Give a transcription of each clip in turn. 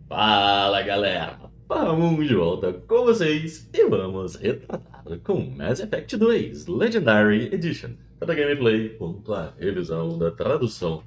Fala galera, vamos de volta com vocês e vamos retratar com Mass Effect 2 Legendary Edition, toda a gameplay junto à revisão da tradução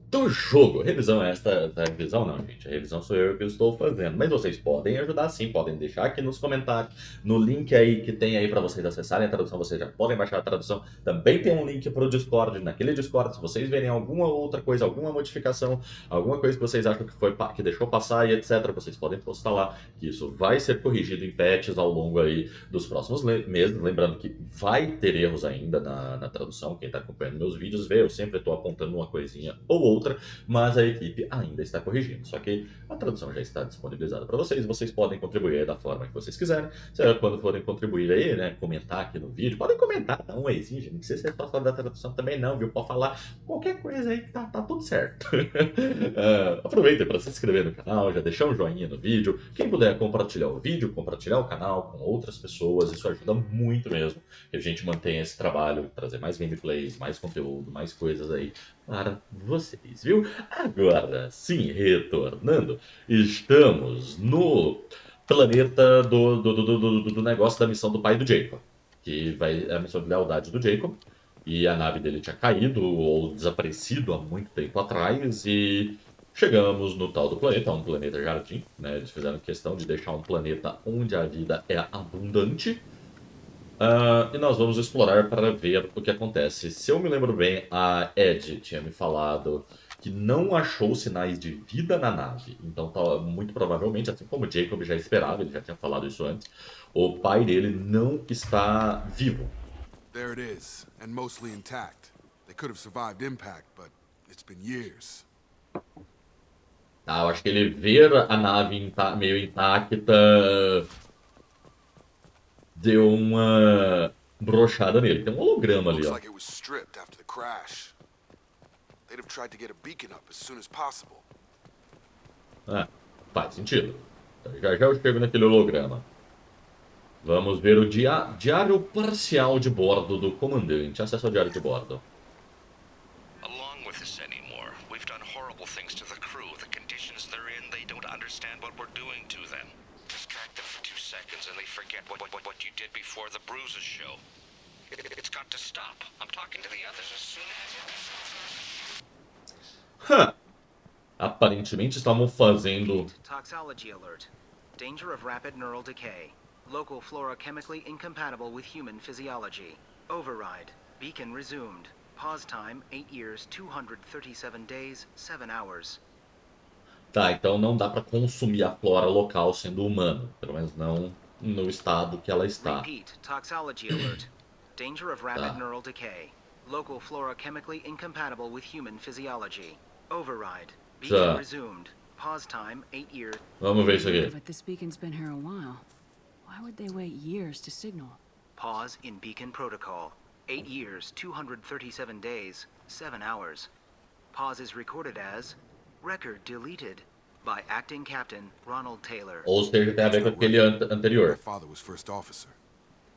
do jogo. Revisão esta, revisão não, gente, a revisão sou eu que estou fazendo, mas vocês podem ajudar sim, podem deixar aqui nos comentários, no link aí que tem aí para vocês acessarem a tradução, vocês já podem baixar a tradução, também tem um link para o Discord, naquele Discord, se vocês verem alguma outra coisa, alguma modificação, alguma coisa que vocês acham que foi que deixou passar e etc, vocês podem postar lá, que isso vai ser corrigido em patches ao longo aí dos próximos meses, lembrando que vai ter erros ainda na tradução, quem está acompanhando meus vídeos vê, eu sempre estou apontando uma coisinha ou outra, mas a equipe ainda está corrigindo. Só que a tradução já está disponibilizada para vocês, vocês podem contribuir aí da forma que vocês quiserem. Quando forem contribuir aí, né, comentar aqui no vídeo, podem comentar, dá um oizinho, gente, não precisa ser só da tradução também não, viu? Pode falar qualquer coisa aí que tá tudo certo. Aproveitem para se inscrever no canal, já deixar um joinha no vídeo. Quem puder compartilhar o vídeo, compartilhar o canal com outras pessoas, isso ajuda muito mesmo que a gente mantenha esse trabalho, trazer mais gameplays, mais conteúdo, mais coisas aí para vocês, viu? Agora sim, retornando, estamos no planeta do negócio da missão do pai do Jacob, que vai a missão de lealdade do Jacob, e a nave dele tinha caído ou desaparecido há muito tempo atrás, e chegamos no tal do planeta, um planeta jardim, né? Eles fizeram questão de deixar um planeta onde a vida é abundante, e nós vamos explorar para ver o que acontece. Se eu me lembro bem, a Ed tinha me falado que não achou sinais de vida na nave. Então, muito provavelmente, assim como o Jacob já esperava, ele já tinha falado isso antes, o pai dele não está vivo. There it is, and mostly intact. They could have survived impact, but it's been years. Tá, eu acho que ele ver a nave meio intacta deu uma brochada nele. Tem um holograma ali, Looks ó. like it was stripped after the crash. They'd have tried to get a beacon up as soon as possible. Ah, faz sentido. Já já eu chego naquele holograma. Vamos ver o diário parcial de bordo do comandante. Acesso ao diário de bordo. Along with this anymore. We've done horrible things to the crew. The conditions they're in, they don't understand what we're doing to them. Distract them for 2 seconds and they forget what you did before the bruises show. It's got to stop. I'm talking to the others as soon as... Aparentemente estavam fazendo... Toxology alert. Danger of rapid neural decay. Local flora chemically incompatible with human physiology. Override. Beacon resumed. Pause time 8 years, 237 days, 7 hours. Tá, então não dá pra consumir a flora local sendo humano. Pelo menos não no estado que ela está. Repeat. Toxology alert. Danger of rapid Tá. neural decay. Local flora chemically incompatible with human physiology. Override. Beacon Já. resumed. Pause time 8 years. Vamos ver isso aqui. But this beacon's been here a while. Why would they wait years to signal? Pause in beacon protocol. 8 years, 237 days, 7 hours. Pause is recorded as record deleted by acting captain Ronald Taylor. Ou seja, tem a ver com aquele My anterior. father was first officer.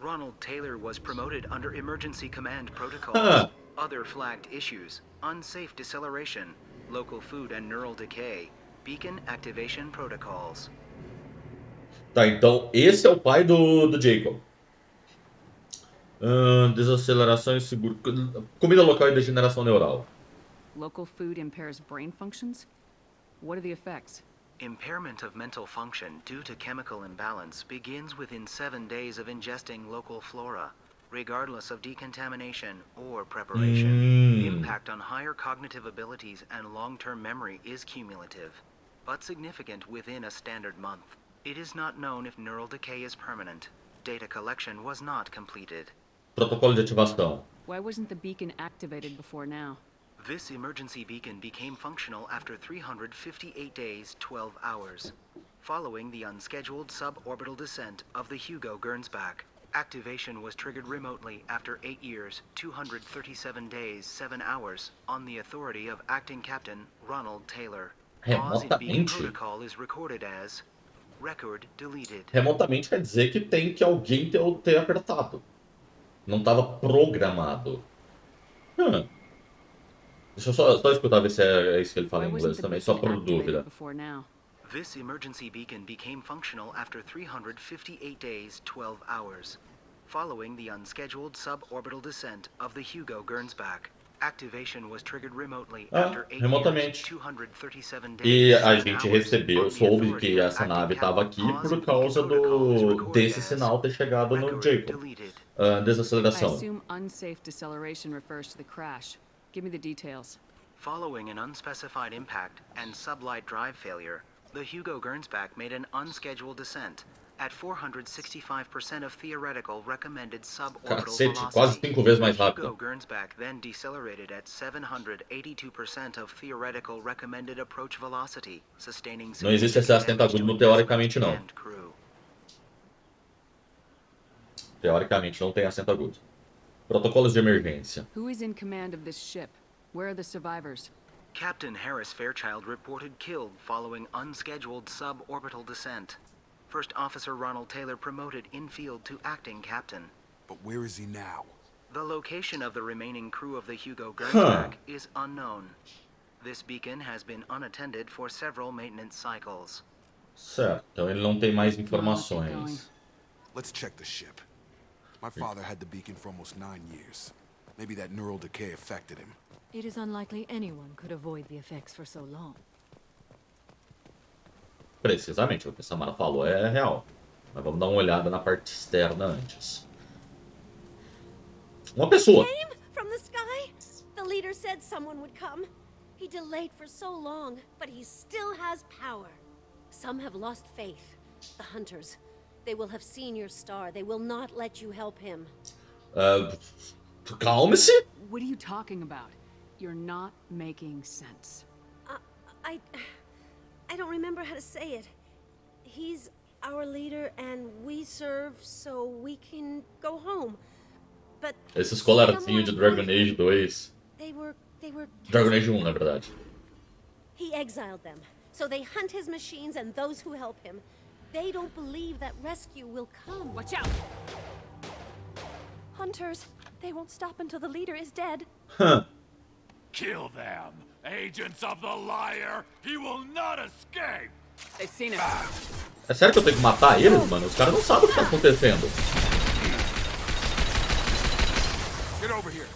Ronald Taylor was promoted under emergency command protocols. Huh. Other flagged issues: unsafe deceleration, local food and neural decay, beacon activation protocols. Tá, então esse é o pai do Jacob. Desaceleração e seguro. Comida local e degeneração neural. Local food impairs brain functions? What are the effects? Impairment of mental function due to chemical imbalance begins within 7 days of ingesting local flora, regardless of decontamination or preparation. Impact on higher cognitive abilities and long-term memory is cumulative, but significant within a standard month. It is not known if neural decay is permanent. Data collection was not completed. Protocolo de ativação. Why wasn't the beacon activated before now? This emergency beacon became functional after 358 days, 12 hours, following the unscheduled suborbital descent of the Hugo Gernsback. Activation was triggered remotely after 8 years, 237 days, 7 hours, on the authority of acting captain Ronald Taylor. Pause in beacon Remotamente? protocol is recorded as record deleted. Remotamente quer dizer que tem que alguém ter apertado. Não estava programado. Deixa eu só escutar ver se é isso que ele fala Why em wasn't inglês the também, beacon só por activated dúvida. before now? This emergency beacon became functional after 358 days, 12 hours, following the unscheduled suborbital descent of the Hugo Gernsback. Activation was triggered remotely after 8 years, remotamente. 237 E days, a 7 gente hours, recebeu, on the soube authority que of essa acting nave estava Captain aqui Pause por Beacon causa protocol is recorded desse as sinal ter chegado no record Jacob. deleted. I Desaceleração. assume unsafe deceleration refers to the crash. Give me the details. Following an unspecified impact and sublight drive failure, the Hugo Gernsback made an unscheduled descent at 465% of theoretical recommended suborbital Cacete, quase velocity. 5 vezes mais The rápido. Hugo Gernsback then decelerated at 782% of theoretical recommended approach velocity, sustaining Não existe esse significant assento damage agudo to no teoricamente, investment não. and crew. Teoricamente não tem assento agudo. Protocolos de emergência. Who is in command of this ship? Where are the survivors? Captain Harris Fairchild reported killed following unscheduled suborbital descent. First Officer Ronald Taylor promoted in-field to acting captain. But where is he now? The location of the remaining crew of the Hugo Gernsback is unknown. This beacon has been unattended for several maintenance cycles. Certo, então ele não tem mais Come on, let's get going. informações. Let's check the ship. My father had the beacon for almost 9 years. Maybe that neural decay affected him. It is unlikely anyone could avoid the effects for so long. Precisamente, o que a Samara falou é real. Mas vamos dar uma olhada na parte externa antes. Uma pessoa. Came from the sky? The leader said someone would come. He delayed for so long, but he still has power. Some have lost faith. The hunters. They will have seen your star. They will not let you help him. Calme-se. What are you talking about? You're not making sense. I don't remember how to say it. He's our leader and we serve so we can go home. But Esses colarzinhos de someone Dragon avoided Age them. 2. They were Dragon Age 1, na verdade. He exiled them. So they hunt his machines and those who help him. They don't believe that rescue will come. Watch out! Hunters, they won't stop until the leader is dead. Huh. Kill them! Agents of the liar! He will not escape! They've seen it. É sério que eu tenho que matar eles, mano? Os caras não sabem o que tá acontecendo. Get over here.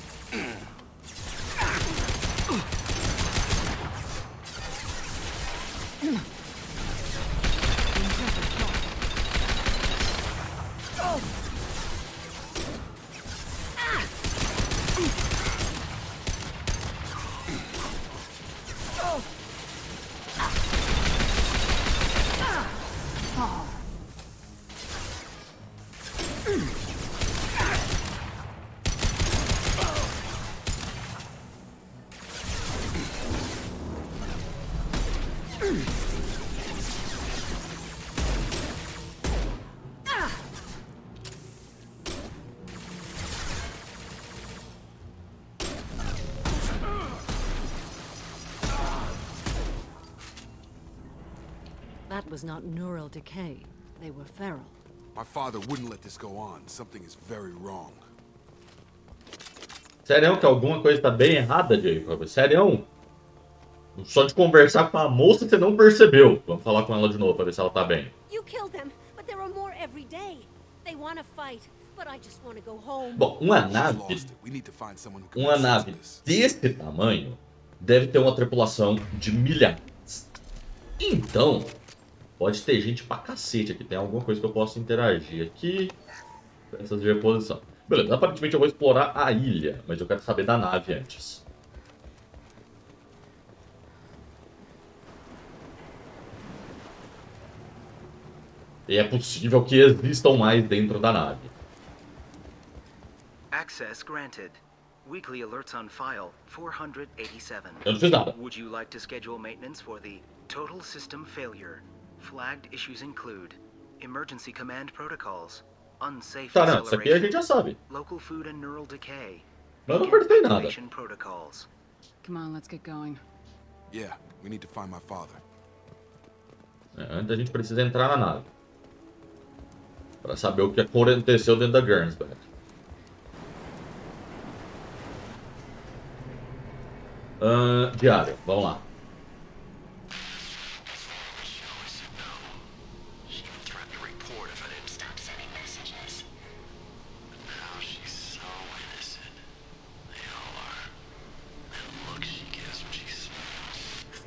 That was not neural decay. They were feral. My father wouldn't let this go on. Something is very wrong. Sério que alguma coisa tá bem errada, Jacob? Sério? Só de conversar com a moça você não percebeu. Vamos falar com ela de novo pra ver se ela tá bem. You killed them, but there are more every day. They want to fight, but I just want to go home. Bom, uma She's nave, lost it. We need to find someone who can uma make sense nave of this. desse tamanho deve ter uma tripulação de milhares. Então, pode ter gente pra cacete aqui. Tem alguma coisa que eu posso interagir aqui. Essas de reposição. Beleza, aparentemente eu vou explorar a ilha, mas eu quero saber da nave antes. E é possível que existam mais dentro da nave. Access granted. Weekly alerts on file, 487. Eu não fiz nada. Would you like to schedule maintenance for the total system failure? Flagged issues include emergency command protocols, unsafe Tá, não, isso aqui a gente já sabe. local food and neural decay, Mas eu não beacon apertei nada. activation protocols. Come on, let's get going. Yeah, we need to find my father. Antes a gente precisa entrar na nave. Pra saber o que aconteceu dentro da Gernsback. Diário, vamos lá.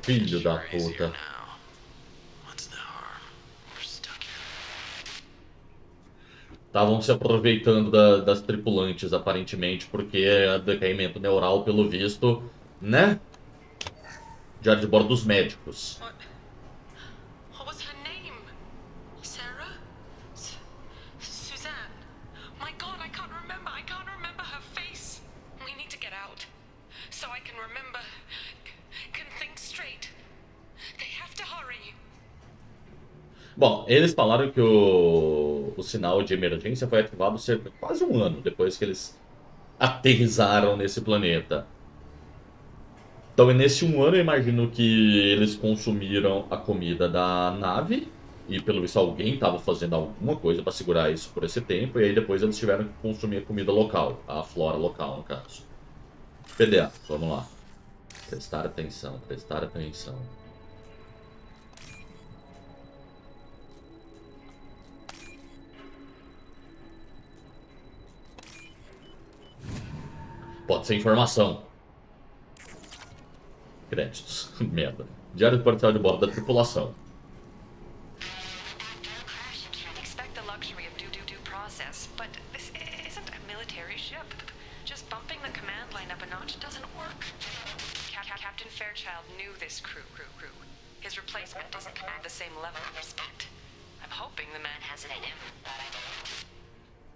Filho da puta. Estavam se aproveitando das tripulantes, aparentemente, porque é decaimento neural, pelo visto, né? Já de bordo dos médicos. What was her name? Sarah? Suzanne? My God, I can't remember. I can't remember her face. We need to get out. So I can remember. Can think straight. They have to hurry. Bom, eles falaram que o sinal de emergência foi ativado cerca de quase um ano depois que eles aterrissaram nesse planeta. Então, nesse um ano, eu imagino que eles consumiram a comida da nave. E pelo visto alguém estava fazendo alguma coisa para segurar isso por esse tempo. E aí depois eles tiveram que consumir a comida local. A flora local, no caso. PDA, vamos lá. Prestar atenção, prestar atenção. Pode ser informação. Créditos. Merda. Diário parcial de bordo da tripulação. Expect the luxury of due process, but this isn't a military ship. Just bumping the command line up a notch doesn't work. Captain Fairchild knew this crew. His replacement doesn't command the same level of respect. I'm hoping the man has it in him.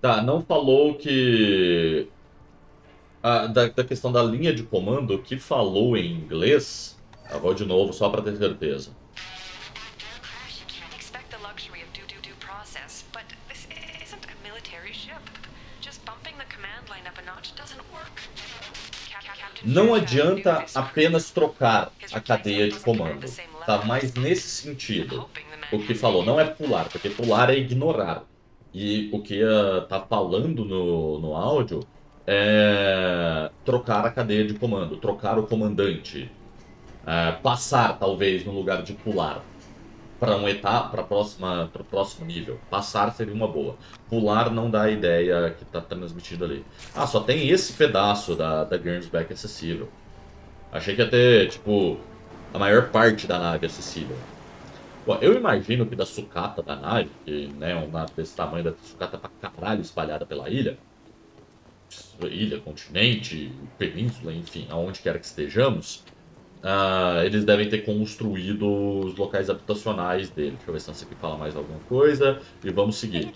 Tá, não falou que... da questão da linha de comando, que falou em inglês... Eu vou de novo só pra ter certeza. Expect the luxury of due process, but this isn't a military ship. Just bumping the command line up a notch doesn't work. Não adianta apenas trocar a cadeia de comando, tá? Mas nesse sentido, o que falou não é pular, porque pular é ignorar. E o que tá falando no áudio é trocar a cadeia de comando, trocar o comandante. Passar, talvez, no lugar de pular para para o próximo nível. Passar seria uma boa. Pular não dá a ideia que está transmitido ali. Só tem esse pedaço da Gernsback acessível. Achei que ia ter, tipo, a maior parte da nave acessível. Bom, eu imagino que da sucata da nave, que né, uma nave desse tamanho da sucata pra caralho espalhada pela ilha, continente, península, enfim, aonde quer que estejamos, eles devem ter construído os locais habitacionais dele. Deixa eu ver se você aqui fala mais alguma coisa. E vamos seguir.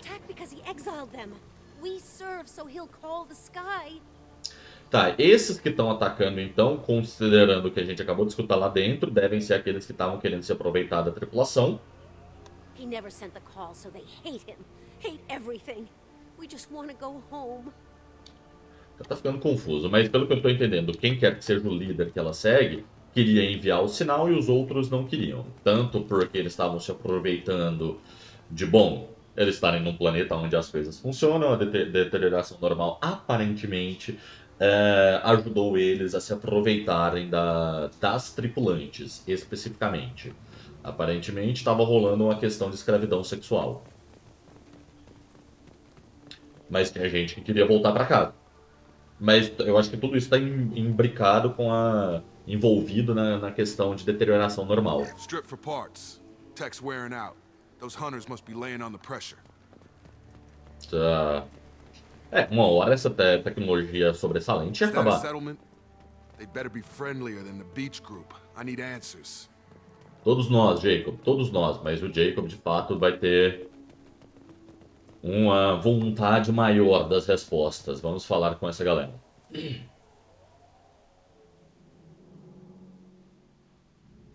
Tá, esses que estão atacando então, considerando o que a gente acabou de escutar lá dentro, devem ser aqueles que estavam querendo se aproveitar da tripulação. He never sent the call, so they hate him. Hate everything. We just want to go home. Tá ficando confuso, mas pelo que eu tô entendendo, quem quer que seja o líder que ela segue, queria enviar o sinal e os outros não queriam. Tanto porque eles estavam se aproveitando de, bom, eles estarem num planeta onde as coisas funcionam, a deterioração normal aparentemente ajudou eles a se aproveitarem das tripulantes, especificamente. Aparentemente estava rolando uma questão de escravidão sexual. Mas tinha gente que queria voltar para casa. Mas eu acho que tudo isso está imbricado com envolvido na questão de deterioração normal. Strip for parts. Tech's wearing out. Those hunters must be laying on the pressure. Uma hora essa tecnologia sobressalente ia acabar. They'd better be friendlier than the beach group. I need answers. Todos nós, Jacob, todos nós, mas o Jacob de fato vai ter uma vontade maior das respostas. Vamos falar com essa galera.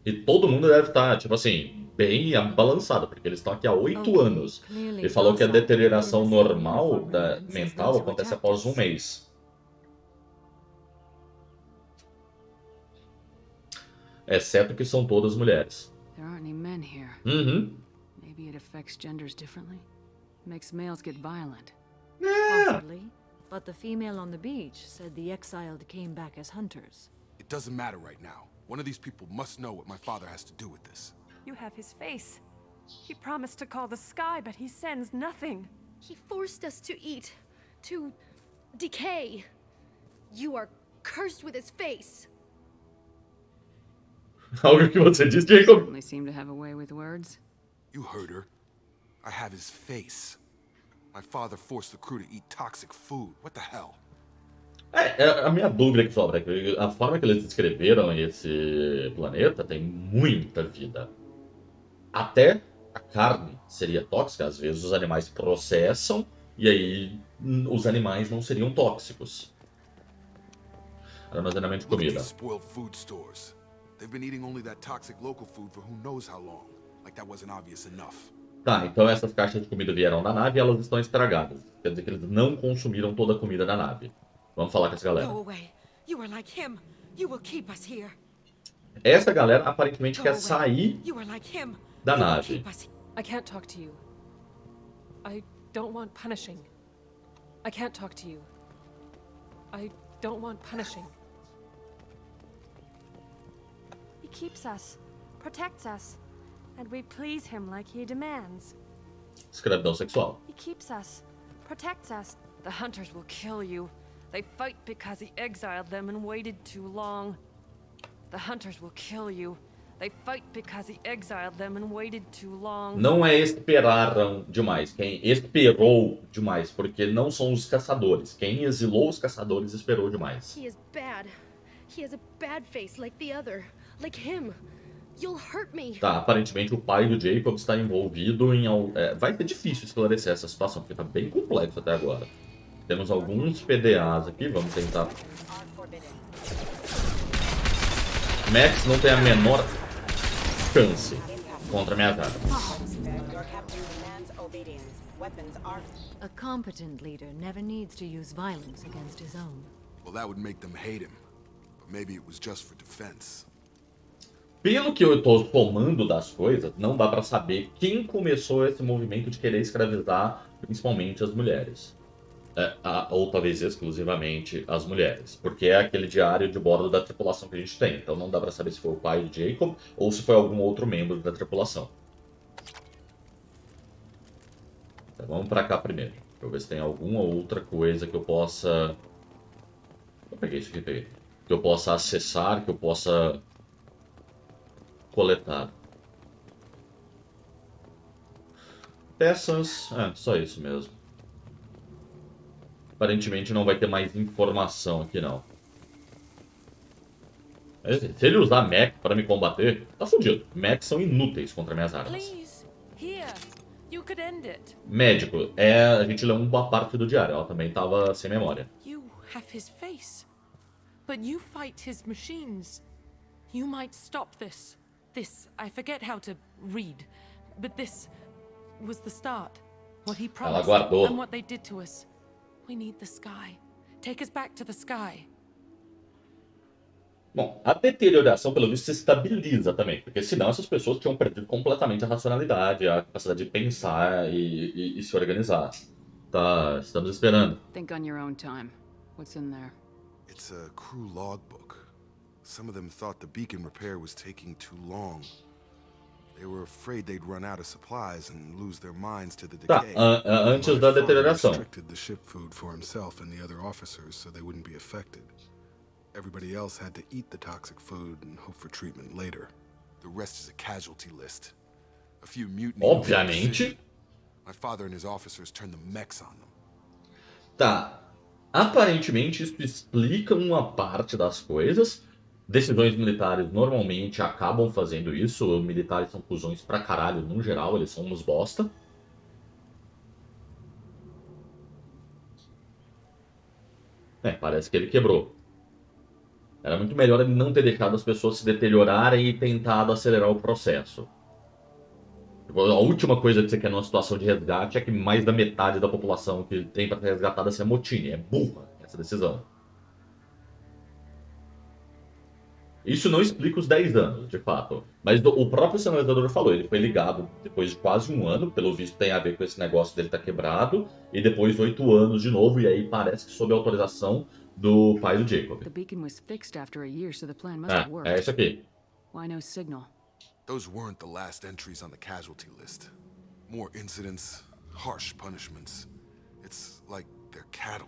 E todo mundo deve estar, tipo assim, bem balançado, porque eles estão aqui há 8 anos. Ele falou que a deterioração normal mental acontece após um mês. Exceto que são todas mulheres. There aren't any men here. Maybe it affects genders differently. Makes males get violent. Possibly. But the female on the beach said the exiled came back as hunters. It doesn't matter right now. One of these people must know what my father has to do with this. You have his face. He promised to call the sky, but he sends nothing. He forced us to eat, to decay. You are cursed with his face. Algo que você disse, Jacob? Certainly seem to have a way with words. You heard her. I have his face. My father forced the crew to eat toxic food. What the hell? A minha dúvida que sobra é que a forma que eles descreveram esse planeta tem muita vida. Até a carne seria tóxica, às vezes os animais processam e aí os animais não seriam tóxicos. Armazenamento de Look at comida. these spoiled food stores. They've been eating only that toxic local food for who knows how long. Like that wasn't obvious enough. Tá, então essas caixas de comida vieram da nave e elas estão estragadas. Quer dizer que eles não consumiram toda a comida da nave. Vamos falar com essa galera. Go away. You are like him. You will keep us here. Essa galera aparentemente Go quer away. sair You are like him. da You will nave. keep us. I can't talk to you. I don't want punishing. I can't talk to you. I don't want punishing. He keeps us, protects us, and we please him like he demands. Escravidão sexual. He keeps us, protects us. The hunters will kill you. They fight because he exiled them and waited too long. The hunters will kill you. They fight because he exiled them and waited too long. Não é esperaram demais. Quem esperou demais, porque não são os caçadores. Quem exilou os caçadores esperou demais. He is bad. He has a bad face like the other. Like him. You'll hurt me. Tá, aparentemente o pai do Jacob está envolvido em... vai ser difícil esclarecer essa situação, porque tá bem complexo até agora. Temos alguns PDAs aqui, vamos tentar... Max não tem a menor chance contra minhas armas. A competent leader never needs to use violence against his own. Well, that would make them hate him. But maybe it was just for defense. Pelo que eu estou tomando das coisas, não dá pra saber quem começou esse movimento de querer escravizar principalmente as mulheres. Ou talvez exclusivamente as mulheres. Porque é aquele diário de bordo da tripulação que a gente tem. Então não dá pra saber se foi o pai de Jacob ou se foi algum outro membro da tripulação. Então vamos pra cá primeiro. Deixa eu ver se tem alguma outra coisa que eu possa... Eu peguei isso aqui, peguei. Que eu possa acessar, que eu possa... coletar. Peças... só isso mesmo. Aparentemente não vai ter mais informação aqui, não. Se ele usar mech para me combater, tá fudido. Mechs são inúteis contra minhas armas. Please, here. You could end it. Médico, a gente leu uma parte do diário. Ela também tava sem memória. You have his face, but you fight his machines. You might stop this. This, I forget how to read, but this was the start. What he promised guardou. and what they did to us. We need the sky. Take us back to the sky. Bom, a deterioração, pelo visto, se estabiliza também. Porque senão essas pessoas tinham perdido completamente a racionalidade, a capacidade de pensar e se organizar. Tá, estamos esperando. Think on your own time. What's in there? It's a crew logbook. Some of them thought the beacon repair was taking too long. They were afraid they'd run out of supplies and lose their minds to the Tá, decay. antes da deterioração. Restricted the ship food for himself and the other officers so they wouldn't be affected. Everybody else had to eat the toxic food and hope for treatment later. The rest is a casualty list. A few mutiny. Obviamente. My father and his officers turned the mechs on them. Tá. Aparentemente isso explica uma parte das coisas. Decisões militares normalmente acabam fazendo isso. Os militares são cuzões pra caralho no geral, eles são uns bosta. Parece que ele quebrou. Era muito melhor ele não ter deixado as pessoas se deteriorarem e tentado acelerar o processo. A última coisa que você quer numa situação de resgate é que mais da metade da população que tem para ser resgatada se amotine. É burra essa decisão. Isso não explica os 10 anos, de fato. Mas o próprio senador falou, ele foi ligado depois de quase um ano, pelo visto tem a ver com esse negócio dele estar quebrado, e depois 8 anos de novo, e aí parece que sob a autorização do pai do Jacob. The beacon was fixed after a year, so the plan must have worked. É isso aqui. Why no signal? Those weren't the last entries on the casualty list. More incidents, harsh punishments. It's like they're cattle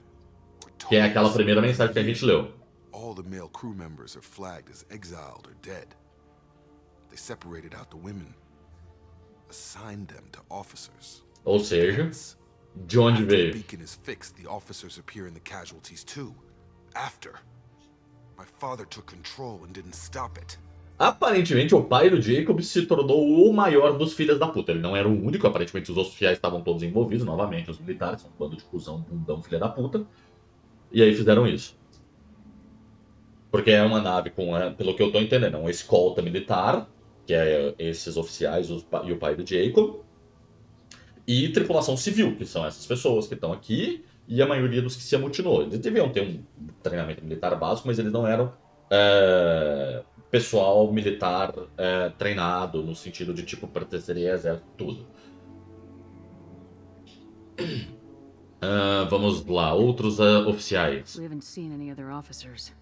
or Que é aquela toys. primeira mensagem que a gente leu. All the male crew members are flagged as exiled or dead. They separated out the women, assigned them to officers. Ou seja, de onde After the veio? beacon is fixed, the officers appear in the casualties too. After. My father took control and didn't stop it. Aparentemente, o pai do Jacob se tornou o maior dos filhos da puta. Ele não era o único, aparentemente os outros fiéis estavam todos envolvidos, novamente, os militares, um bando de cuzão, bundão, filha da puta. E aí fizeram isso. Porque é uma nave com, pelo que eu tô entendendo, uma escolta militar, que é esses oficiais e o pai do Jacob. E tripulação civil, que são essas pessoas que estão aqui, e a maioria dos que se amutinou. Eles deviam ter um treinamento militar básico, mas eles não eram pessoal militar treinado, no sentido de, tipo, pertenceria a exército, tudo. Vamos lá, outros oficiais. We haven't seen any other officers.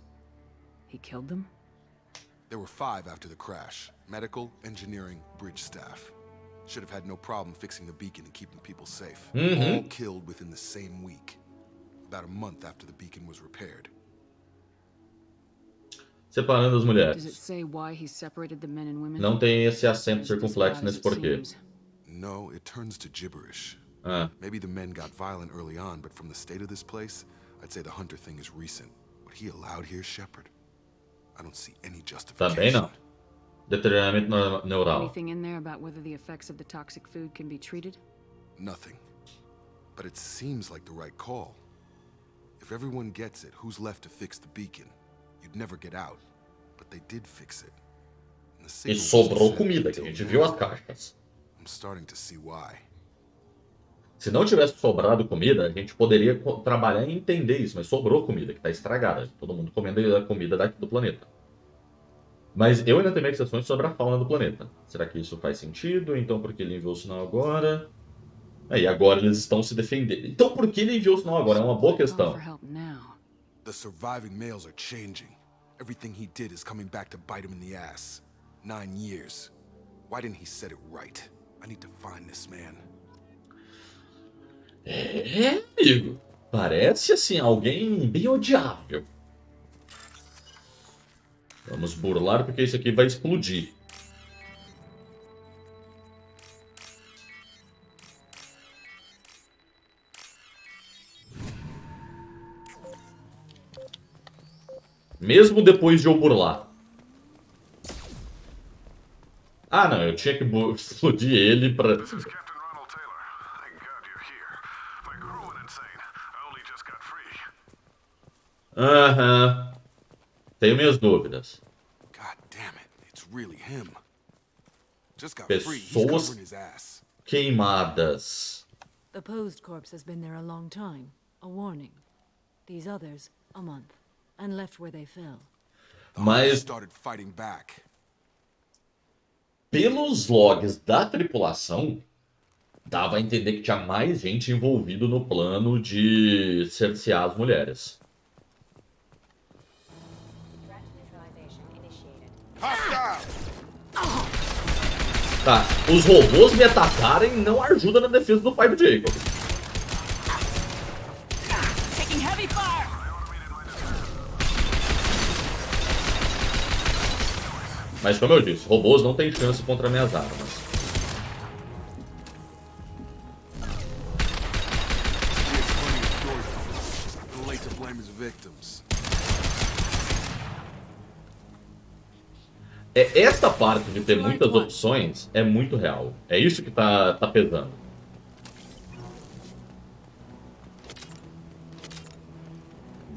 He killed them? There were 5 after the crash. Medical, engineering, bridge staff. Should have had no problem fixing the beacon and keeping people safe. All killed within the same week. About a month after the beacon was repaired. Separando as mulheres. Does it say why he separated the men and women? Não tem esse acento circunflexo nesse porquê. No, it turns to gibberish. Maybe the men got violent early on, but from the state of this place, I'd say the Hunter thing is recent. What he allowed here, Shepard, I don't see any justification. Também não. Deterioramento neural. Anything in there about whether the effects of the toxic food can be treated? Nothing. But it seems like the right call. If everyone gets it, who's left to fix the beacon? You'd never get out. But they did fix it. E sobrou comida, que a gente viu as caixas. I'm starting to see why. Se não tivesse sobrado comida, a gente poderia trabalhar e entender isso, mas sobrou comida, que está estragada. Todo mundo comendo a comida daqui do planeta. Mas eu ainda tenho minhas questões sobre a fauna do planeta. Será que isso faz sentido? Então por que ele enviou o sinal agora? Aí agora eles estão se defendendo. Então por que ele enviou o sinal agora? É uma boa questão. The surviving males are changing. Everything he did is coming back to bite him in the ass. 9 years. Why didn't he set it right? I need to find this man. Amigo. Parece assim, alguém bem odiável. Vamos burlar porque isso aqui vai explodir. Mesmo depois de eu burlar. Ah, não, eu tinha que explodir ele pra... Aham. Tenho minhas dúvidas. Pessoas queimadas. The posed corpse has been there a long time. A warning. These others, a month. And left where they fell. Mas pelos logs da tripulação, dava a entender que tinha mais gente envolvido no plano de cercear as mulheres. Tá, os robôs me atacarem não ajuda na defesa do pai do Jacob. Mas como eu disse, robôs não têm chance contra minhas armas. Essa parte de ter muitas opções é muito real. É isso que tá pesando.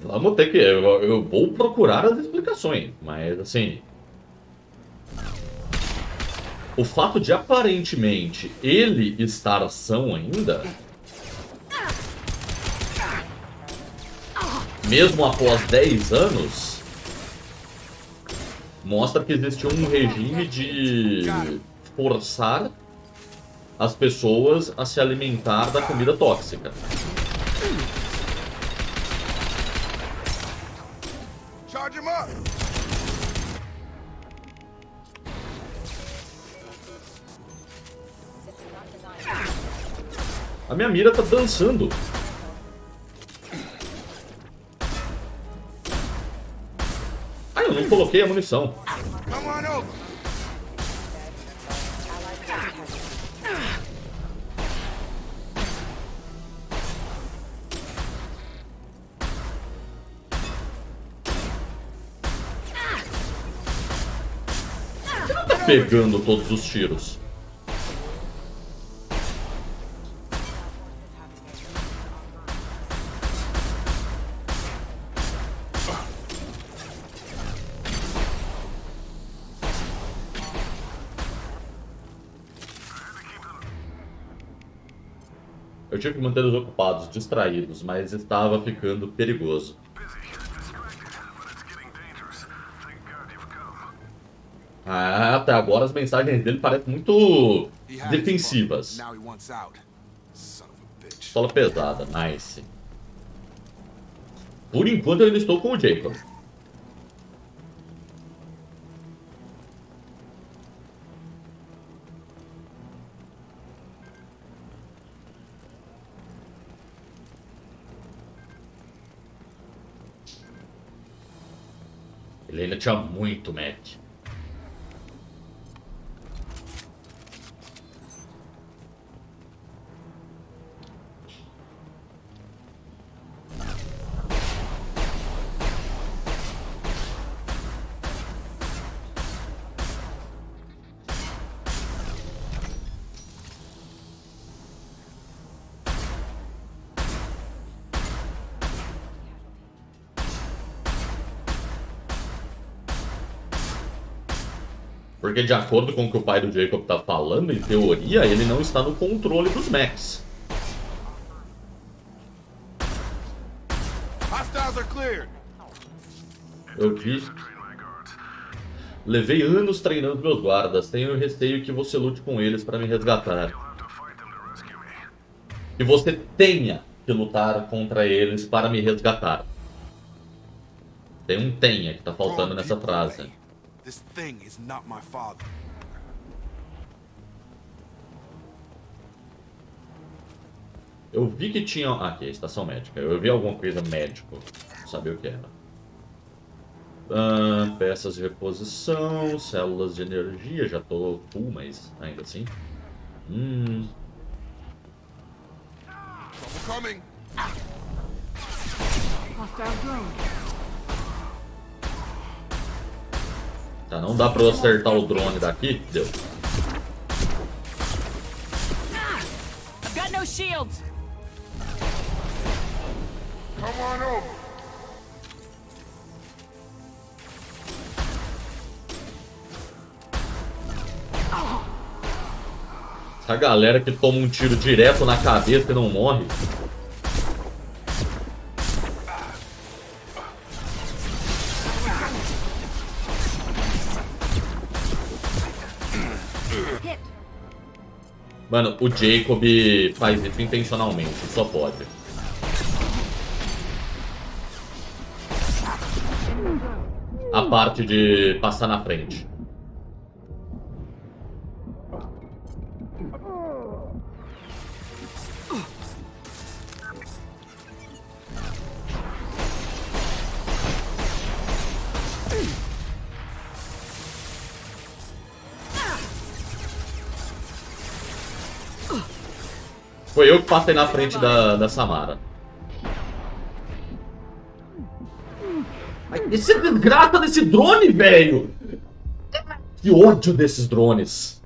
Vamos ter que... Eu vou procurar as explicações, mas assim... O fato de aparentemente ele estar são ainda, mesmo após 10 anos, mostra que existe um regime de forçar as pessoas a se alimentar da comida tóxica. Charge him up. A minha mira tá dançando. Ah, eu não coloquei a munição. pegando todos os tiros. Eu tive que manter eles ocupados, distraídos, mas estava ficando perigoso. Ah, até agora as mensagens dele parecem muito defensivas. Sola pesada, nice. Por enquanto eu ainda estou com o Jacob. Ele ainda tinha muito Mac. Porque de acordo com o que o pai do Jacob está falando, em teoria, ele não está no controle dos mechs. Eu vi. Levei anos treinando meus guardas. Tenho receio que você lute com eles para me resgatar. Que você tenha que lutar contra eles para me resgatar. Tem um tenha que tá faltando nessa frase. This thing is not my father. Eu vi que tinha... Ah, aqui, estação médica. Eu vi alguma coisa médico. Não sabia o que era. Peças de reposição, células de energia. Já tô full, mas ainda assim. Tá, não dá pra eu acertar o drone daqui? Deu. Got no shields. Come on over. Essa galera que toma um tiro direto na cabeça e não morre. Mano, o Jacob faz isso intencionalmente, só pode. A parte de passar na frente. Foi eu que passei na frente da Samara. Esse desgraça desse drone, velho! Que ódio desses drones.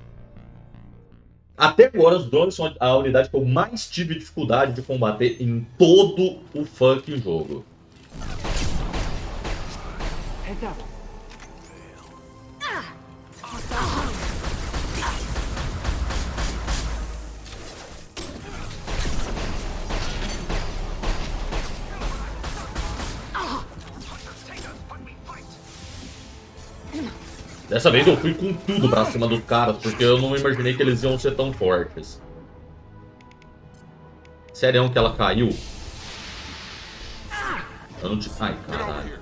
Até agora, os drones são a unidade que eu mais tive dificuldade de combater em todo o fucking jogo. Dessa vez eu fui com tudo pra cima dos caras, porque eu não imaginei que eles iam ser tão fortes. Sério que ela caiu? Eu não te... Ai, caralho.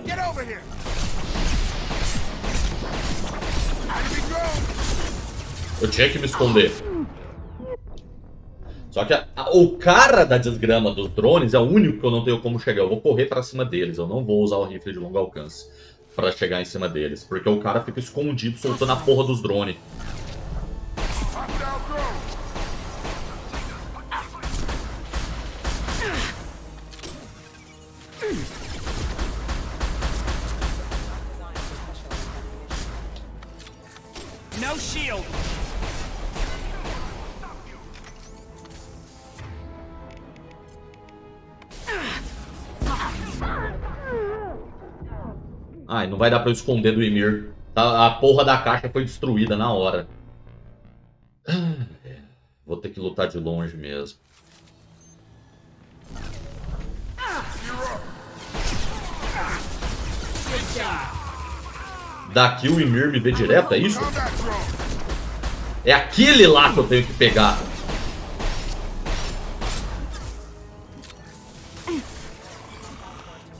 Get over here. Eu tinha que me esconder. Só que o cara da desgrama dos drones é o único que eu não tenho como chegar. Eu vou correr pra cima deles. Eu não vou usar o rifle de longo alcance. pra chegar em cima deles. Porque o cara fica escondido soltando a porra dos drones. No shield. Ai, não vai dar pra eu esconder do MER. A porra da caixa foi destruída na hora. Vou ter que lutar de longe mesmo. Daqui o MER me vê direto, é isso? É aquele lá que eu tenho que pegar.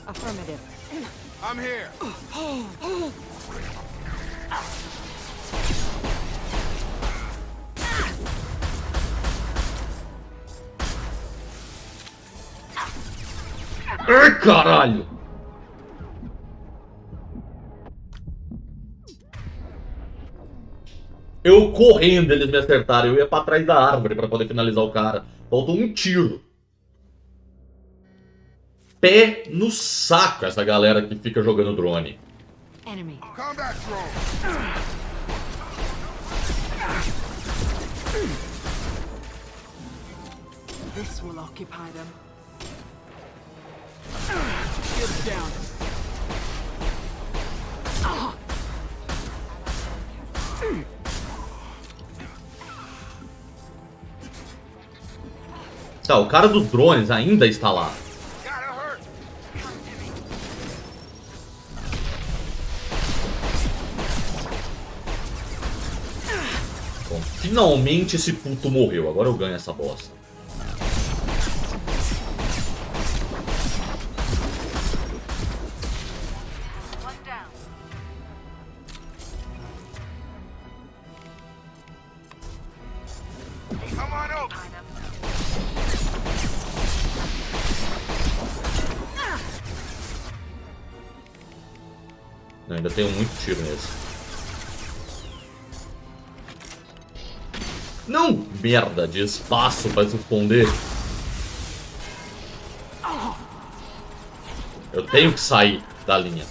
Affirmative. I'm here. Ai, caralho! Eu correndo, eles me acertaram. Eu ia pra trás da árvore pra poder finalizar o cara. Faltou um tiro. Pé no saco essa galera que fica jogando drone. Enemy. Combat drone. This will occupy them. Get down. Tá, o cara dos drones ainda está lá. Bom, finalmente esse puto morreu. Agora eu ganho essa bosta. Eu ainda tenho muito tiro nesse. Não! Merda de espaço pra se esconder. Eu tenho que sair da linha.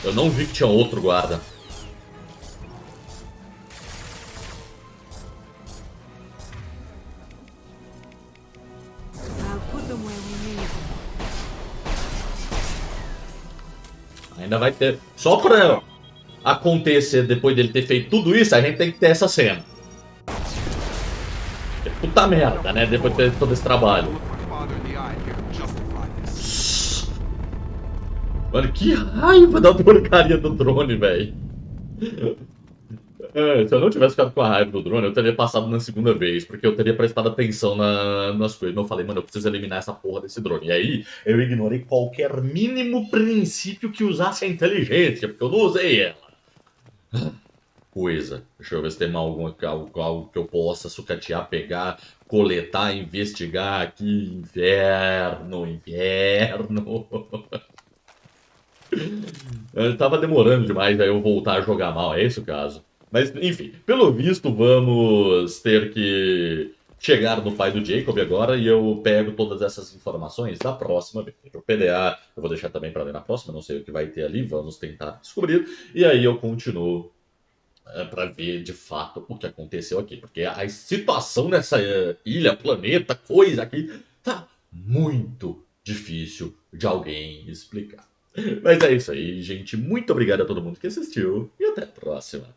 Eu não vi que tinha outro guarda. Ainda vai ter. Só pra acontecer depois dele ter feito tudo isso, a gente tem que ter essa cena. Puta merda, né? Depois de ter todo esse trabalho. Mano, que raiva da porcaria do drone, velho. Se eu não tivesse ficado com a raiva do drone, eu teria passado na segunda vez, porque eu teria prestado atenção nas coisas. Eu falei, mano, eu preciso eliminar essa porra desse drone. E aí, eu ignorei qualquer mínimo princípio que usasse a inteligência, porque eu não usei ela. Coisa. Deixa eu ver se tem algo que eu possa sucatear, pegar, coletar, investigar aqui. Inferno, inferno. Tava demorando demais aí eu voltar a jogar mal, é esse o caso. Mas, enfim, pelo visto vamos ter que chegar no pai do Jacob agora e eu pego todas essas informações da próxima vez. O PDA eu vou deixar também para ler na próxima, não sei o que vai ter ali, vamos tentar descobrir. E aí eu continuo para ver de fato o que aconteceu aqui. Porque a situação nessa ilha, planeta, coisa aqui, tá muito difícil de alguém explicar. Mas é isso aí, gente. Muito obrigado a todo mundo que assistiu e até a próxima.